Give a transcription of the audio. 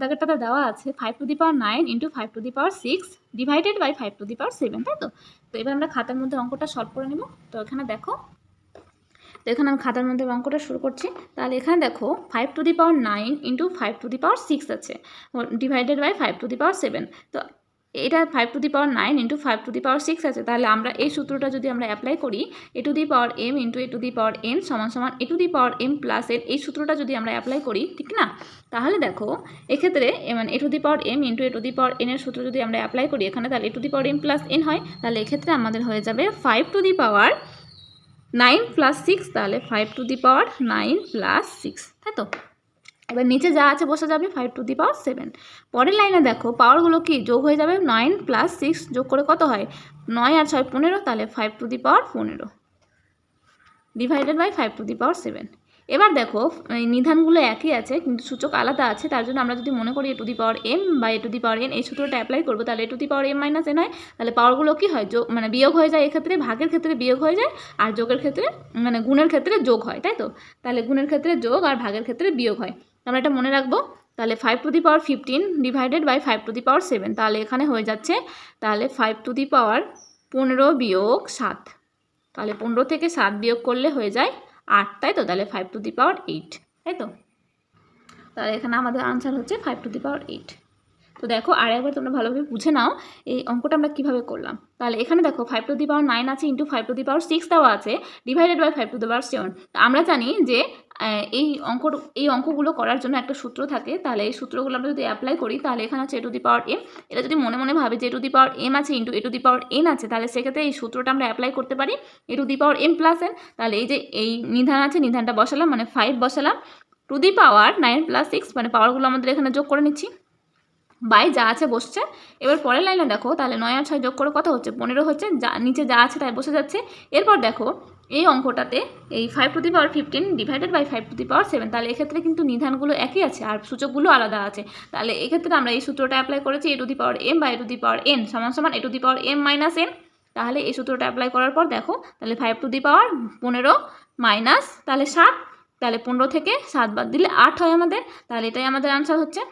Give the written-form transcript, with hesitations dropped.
দাগেরটাতে দেওয়া আছে 5⁹ into 5⁶ divided by 5�৭, তাই তো? তো এবার আমরা খাতার মধ্যে অঙ্কটা সলভ করে নেব। তো এখানে দেখো, তো এখানে আমি খাতার মধ্যে অঙ্কটা শুরু করছি। তাহলে এখানে দেখো 5⁹ ইন্টু 5⁶ আছে ডিভাইডেড বাই 5⁷। তো এটা 5⁹ ইন্টু 5⁶ আছে। তাহলে আমরা এই সূত্রটা যদি আমরা অ্যাপ্লাই করি a⁴m ইন্টু a⁴n সমান সমান a⁴m প্লাস n, এই সূত্রটা যদি আমরা অ্যাপ্লাই করি, ঠিক না? তাহলে দেখো এক্ষেত্রে মানে a⁴m ইন্টু a⁴n এর সূত্র যদি আমরা অ্যাপ্লাই করি এখানে, তাহলে a⁴m প্লাস n হয়। তাহলে এক্ষেত্রে আমাদের হয়ে যাবে 5⁹9 প্লাস 6, তাহলে 5⁹9 প্লাস 6, তাই তো? এবার নিচে যা আছে বসে যাবে 5⁷। পরের লাইনে দেখো পাওয়ারগুলো কি যোগ হয়ে যাবে, 9 প্লাস 6 যোগ করে কত হয়, 9 আর 6 15, তাহলে 5⁻15 ডিভাইডেড বাই 5⁷। এবার দেখো এই নিধানগুলো একই আছে কিন্তু সূচক আলাদা আছে, তার জন্য আমরা যদি মনে করি a⁴m বা a⁴n এই সূত্রটা অ্যাপ্লাই করবো, তাহলে a⁴m মাইনাস n হয়। তাহলে পাওয়ারগুলো কি হয়, যোগ মানে বিয়োগ হয়ে যায়, এক্ষেত্রে ভাগের ক্ষেত্রে বিয়োগ হয়ে যায় আর যোগের ক্ষেত্রে মানে গুণের ক্ষেত্রে যোগ হয়, তাই তো? তাহলে গুণের ক্ষেত্রে যোগ আর ভাগের ক্ষেত্রে বিয়োগ হয়, আমরা এটা মনে রাখবো। তাহলে 5⁻15 ডিভাইডেড বাই 5⁷, তাহলে এখানে হয়ে যাচ্ছে তাহলে 5⁻15 বিয়োগ 7, তাহলে 15 থেকে 7 বিয়োগ করলে হয়ে যায় 8, তাই তো? তাহলে 5⁸, তাই তো? তাহলে এখানে আমাদের আনসার হচ্ছে 5⁸। তো দেখো আর একবার তোমরা ভালোভাবে বুঝে নাও এই অঙ্কটা আমরা কীভাবে করলাম। তাহলে এখানে দেখো 5⁹9 আছে ইন্টু 5⁶ দেওয়া আছে ডিভাইডেড বাই 5⁷। আমরা জানি যে এই অঙ্কগুলো করার জন্য একটা সূত্র থাকে, তাহলে এই সূত্রগুলো আমরা যদি অ্যাপ্লাই করি তাহলে এখানে আছে a⁴m, এটা যদি মনে মনে ভাবে যে a⁴m আছে ইন্টু a⁴n আছে, তাহলে সেক্ষেত্রে এই সূত্রটা আমরা অ্যাপ্লাই করতে পারি a⁴m প্লাস n। তাহলে এই যে এই নিধান আছে, নিধানটা বসালাম মানে 5 বসালাম, টু দি পাওয়ার 9 প্লাস 6 মানে পাওয়ারগুলো আমাদের এখানে যোগ করে নিচ্ছি, বাই যা আছে বসছে। এবার পরের লাইনে দেখো তাহলে 9 আর 6 যোগ করে কত হচ্ছে, 15 হচ্ছে, যা নিচে যা আছে তাই বসে যাচ্ছে। এরপর দেখো এই অঙ্কটাতে এই 5⁵15 ডিভাইডেড বাই 5⁷, তাহলে এক্ষেত্রে কিন্তু নিধানগুলো একই আছে আর সূচকগুলো আলাদা আছে। তাহলে এক্ষেত্রে আমরা এই সূত্রটা অ্যাপ্লাই করেছি a⁴m বা a⁴n সমান সমান a⁴m মাইনাস n। তাহলে এই সূত্রটা অ্যাপ্লাই করার পর দেখো তাহলে 5⁻15 মাইনাস তাহলে 7, তাহলে 15 থেকে 7 বাদ দিলে 8 হয় আমাদের, তাহলে এটাই আমাদের আনসার হচ্ছে।